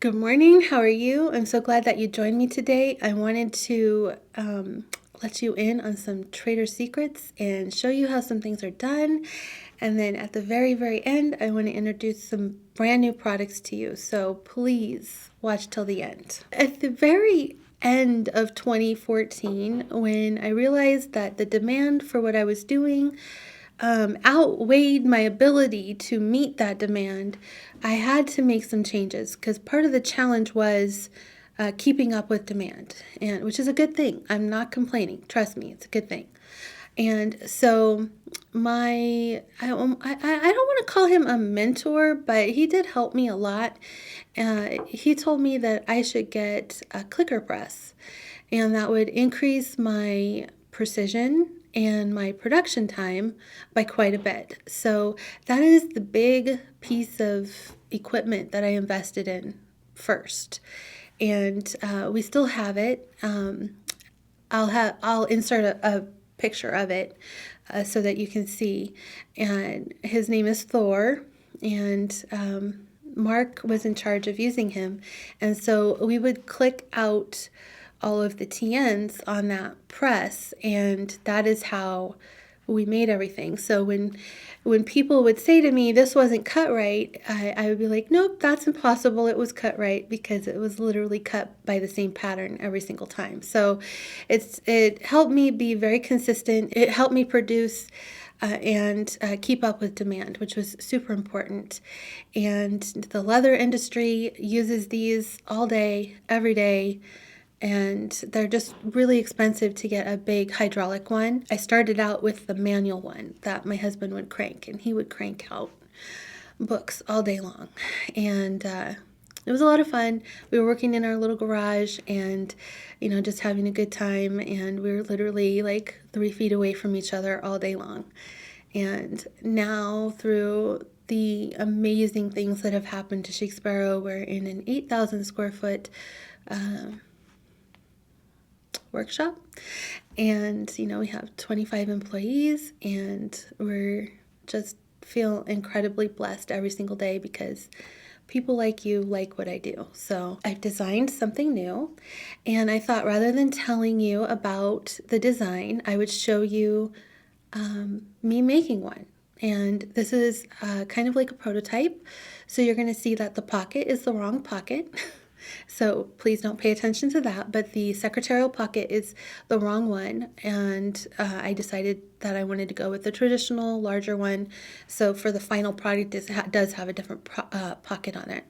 Good morning. How are you? I'm so glad that you joined me today. I wanted to let you in on some trader secrets and show you how some things are done. And then at the very, very end, I want to introduce some brand new products to you. So please watch till the end. At the very end of 2014, when I realized that the demand for what I was doing outweighed my ability to meet that demand, I had to make some changes because part of the challenge was keeping up with demand, and which is a good thing. I'm not complaining. Trust me, it's a good thing. And so I don't want to call him a mentor, but he did help me a lot. He told me that I should get a clicker press, and that would increase my precision and my production time by quite a bit. So that is the big piece of equipment that I invested in first, and we still have it. I'll insert a picture of it so that you can see. And his name is Thor, and Mark was in charge of using him, and so we would click out all of the TNs on that press, and that is how we made everything. So when people would say to me, this wasn't cut right, I would be like, nope, that's impossible. It was cut right, because it was literally cut by the same pattern every single time. So it helped me be very consistent. It helped me produce and keep up with demand, which was super important. And the leather industry uses these all day, every day, and they're just really expensive to get a big hydraulic one. I started out with the manual one that my husband would crank, and he would crank out books all day long. And it was a lot of fun. We were working in our little garage and, just having a good time, and we were literally like 3 feet away from each other all day long. And now, through the amazing things that have happened to Chic Sparrow, we're in an 8,000 square foot workshop, and we have 25 employees, and we're just feel incredibly blessed every single day because people like you like what I do. So I've designed something new, and I thought rather than telling you about the design, I would show you me making one. And this is kind of like a prototype, so you're going to see that the pocket is the wrong pocket. So please don't pay attention to that, but the secretarial pocket is the wrong one, and I decided that I wanted to go with the traditional larger one. So for the final product, it does have a different pocket on it.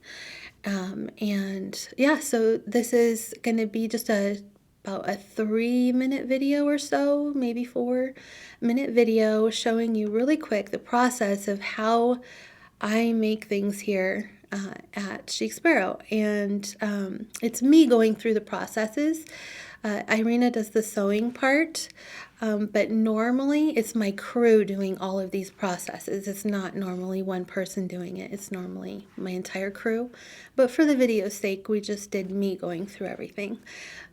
And yeah, so this is going to be just about a 3-minute video or so, maybe 4-minute video, showing you really quick the process of how I make things here at Chic Sparrow. And it's me going through the processes. Irina does the sewing part, but normally it's my crew doing all of these processes. It's not normally one person doing it. It's normally my entire crew. But for the video's sake, we just did me going through everything.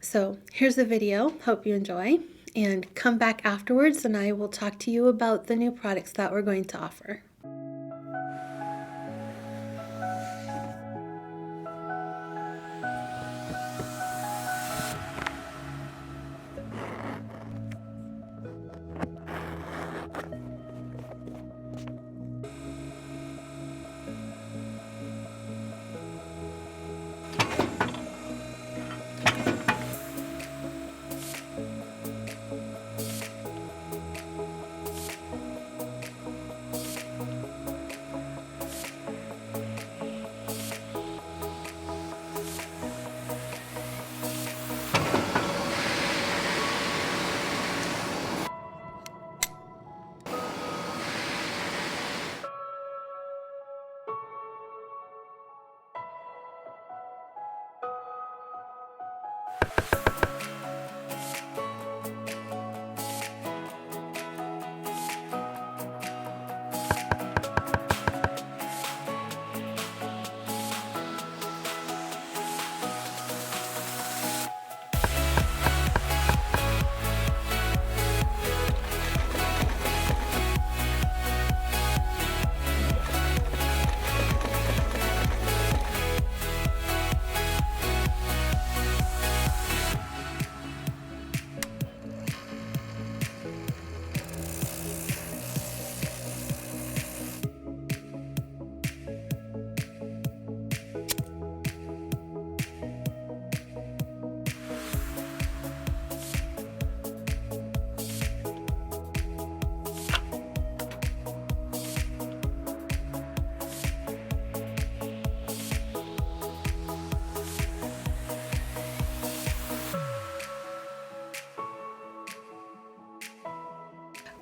So here's the video. Hope you enjoy. And come back afterwards and I will talk to you about the new products that we're going to offer.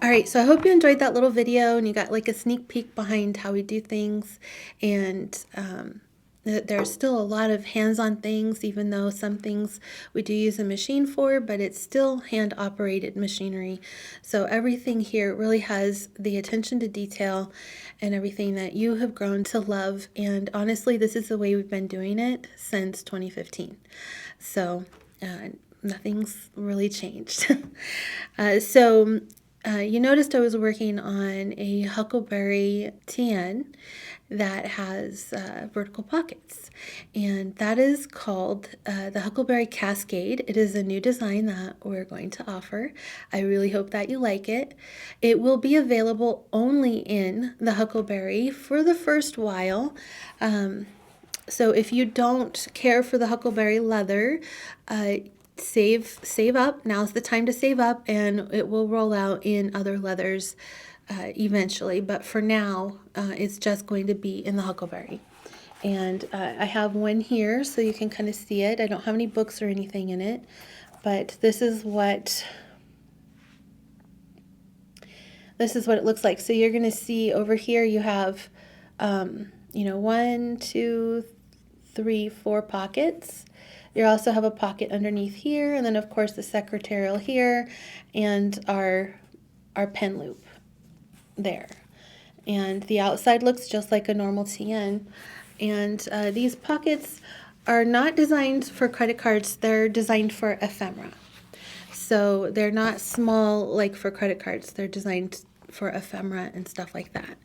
All right, so I hope you enjoyed that little video and you got like a sneak peek behind how we do things. And there's still a lot of hands-on things, even though some things we do use a machine for, but it's still hand-operated machinery. So everything here really has the attention to detail and everything that you have grown to love. And honestly, this is the way we've been doing it since 2015. So nothing's really changed. You noticed I was working on a Huckleberry TN that has vertical pockets, and that is called the Huckleberry Cascade. It is a new design that we're going to offer. I really hope that you like it. It will be available only in the Huckleberry for the first while. So if you don't care for the Huckleberry leather, save up. Now's the time to save up, and it will roll out in other leathers eventually. But for now, it's just going to be in the Huckleberry. And I have one here so you can kind of see it. I don't have any books or anything in it, but this is what it looks like. So you're going to see over here you have 1, 2, 3, 4 pockets. You also have a pocket underneath here, and then of course the secretarial here, and our pen loop there. And the outside looks just like a normal TN. And these pockets are not designed for credit cards, they're designed for ephemera. So they're not small like for credit cards, they're designed for ephemera and stuff like that.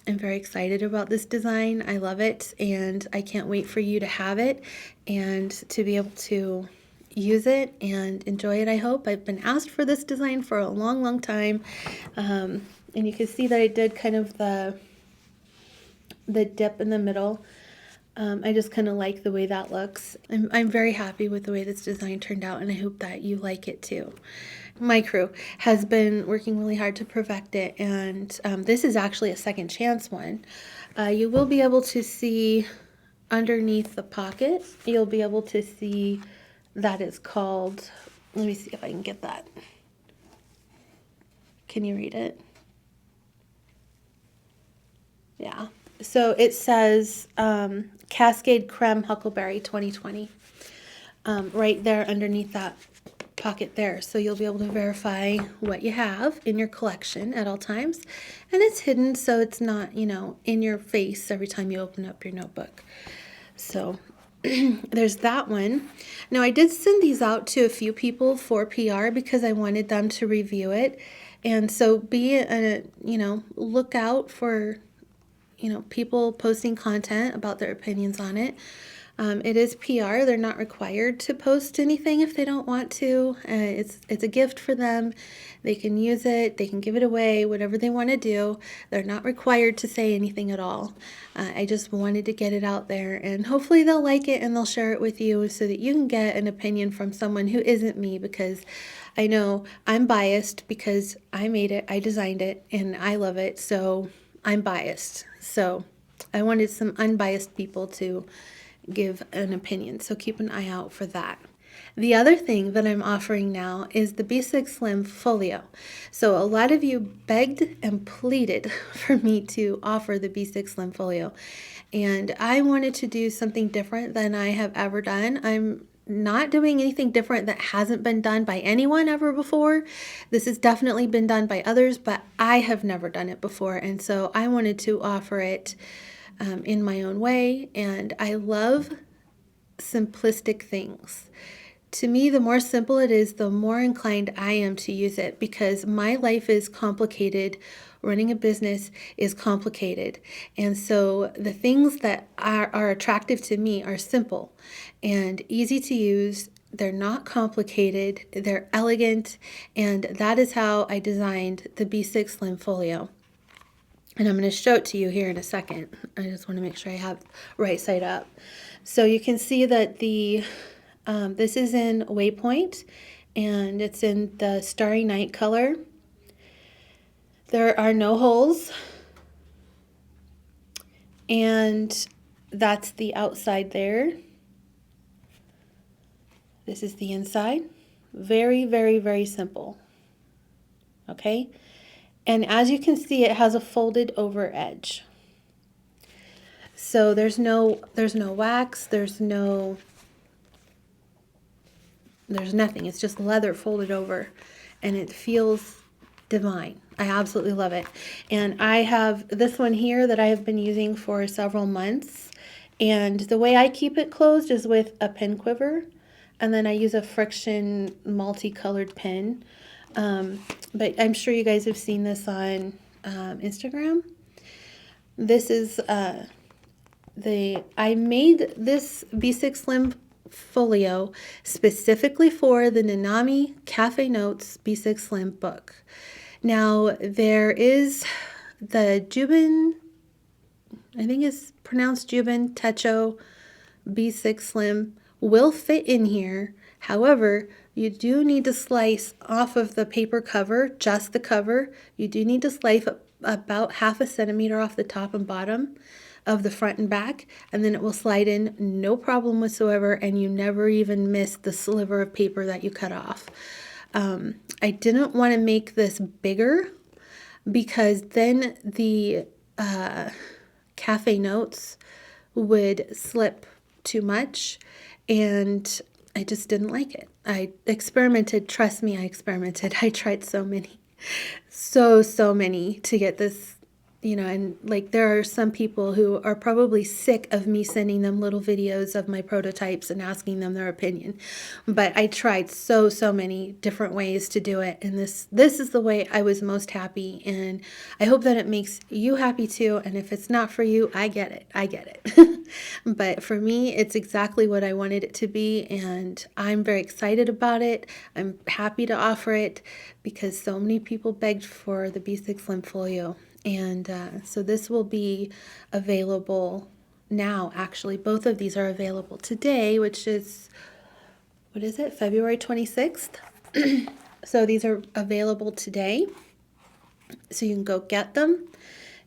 I'm very excited about this design. I love it, and I can't wait for you to have it and to be able to use it and enjoy it, I hope. I've been asked for this design for a long, long time. And you can see that I did kind of the dip in the middle. I just kind of like the way that looks. I'm very happy with the way this design turned out, and I hope that you like it too. My crew has been working really hard to perfect it, and this is actually a second chance one. You will be able to see underneath the pocket, you'll be able to see that it's called, let me see if I can get that. Can you read it? Yeah. So it says Cascade Creme Huckleberry 2020 right there underneath that pocket there. So you'll be able to verify what you have in your collection at all times. And it's hidden so it's not, in your face every time you open up your notebook. So there's that one. Now I did send these out to a few people for PR because I wanted them to review it. And so look out for people posting content about their opinions on it. It is PR. They're not required to post anything if they don't want to. It's a gift for them. They can use it. They can give it away, whatever they want to do. They're not required to say anything at all. I just wanted to get it out there, and hopefully they'll like it and they'll share it with you so that you can get an opinion from someone who isn't me, because I know I'm biased because I made it, I designed it, and I love it, so I'm biased. So I wanted some unbiased people to give an opinion, so keep an eye out for that. The other thing that I'm offering now is the B6 Slim Folio. So a lot of you begged and pleaded for me to offer the B6 Slim Folio, and I wanted to do something different than I have ever done. I'm not doing anything different that hasn't been done by anyone ever before. This has definitely been done by others, but I have never done it before, and so I wanted to offer it in my own way. And I love simplistic things. To me, the more simple it is, the more inclined I am to use it, because my life is complicated. Running a business is complicated. And so the things that are attractive to me are simple and easy to use. They're not complicated. They're elegant. And that is how I designed the B6 Slim Folio. And I'm going to show it to you here in a second. I just want to make sure I have right side up. So you can see that this is in Waypoint, and it's in the Starry Night color. There are no holes, and that's the outside there. This is the inside. Very, very, very simple. okay? And as you can see, it has a folded over edge. So there's no wax, there's nothing. It's just leather folded over, and it feels divine. I absolutely love it. And I have this one here that I have been using for several months. And the way I keep it closed is with a pin quiver. And then I use a friction multicolored pin. But I'm sure you guys have seen this on Instagram. This is I made this B6 Slim folio specifically for the Nanami Cafe Notes B6 Slim book. Now there is the Jubin, I think it's pronounced Jubin Techo B6 Slim, will fit in here. However, you do need to slice off of the paper cover, just the cover. You do need to slice about 1/2 centimeter off the top and bottom of the front and back, and then it will slide in no problem whatsoever, and you never even miss the sliver of paper that you cut off. I didn't want to make this bigger because then the Cafe Notes would slip too much, and I just didn't like it. I experimented, trust me, I experimented. I tried so many to get this, you know, and like there are some people who are probably sick of me sending them little videos of my prototypes and asking them their opinion. But I tried so many different ways to do it, and this is the way I was most happy, and I hope that it makes you happy too. And if it's not for you, I get it. But for me, it's exactly what I wanted it to be, and I'm very excited about it. I'm happy to offer it because so many people begged for the B6 Slim folio. And so this will be available now. Actually, both of these are available today, which is, what is it, February 26th? So these are available today, so you can go get them.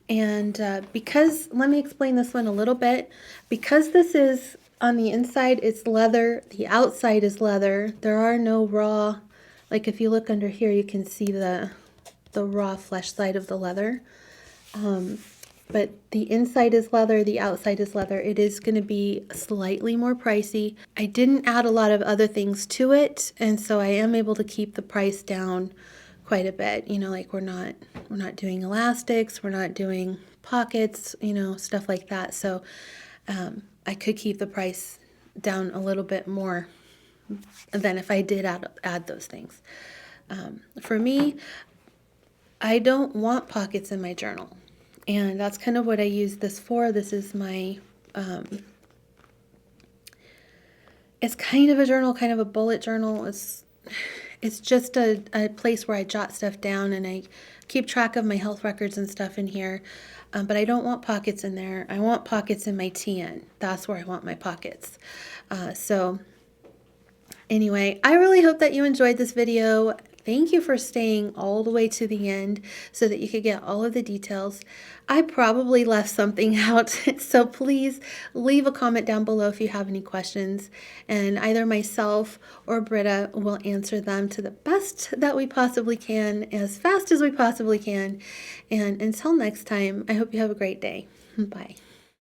And because, let me explain this one a little bit. Because this is, on the inside it's leather, the outside is leather, there are no raw, like if you look under here you can see the raw flesh side of the leather. But the inside is leather, the outside is leather. It is going to be slightly more pricey. I didn't add a lot of other things to it, and so I am able to keep the price down quite a bit. You know, like we're not doing elastics, we're not doing pockets, you know, stuff like that. So I could keep the price down a little bit more than if I did add those things. For me, I don't want pockets in my journal. And that's kind of what I use this for. This is my, it's kind of a journal, kind of a bullet journal. It's just a place where I jot stuff down, and I keep track of my health records and stuff in here. But I don't want pockets in there. I want pockets in my TN. That's where I want my pockets. So anyway, I really hope that you enjoyed this video. Thank you for staying all the way to the end so that you could get all of the details. I probably left something out, so please leave a comment down below if you have any questions, and either myself or Britta will answer them to the best that we possibly can, as fast as we possibly can. And until next time, I hope you have a great day. Bye.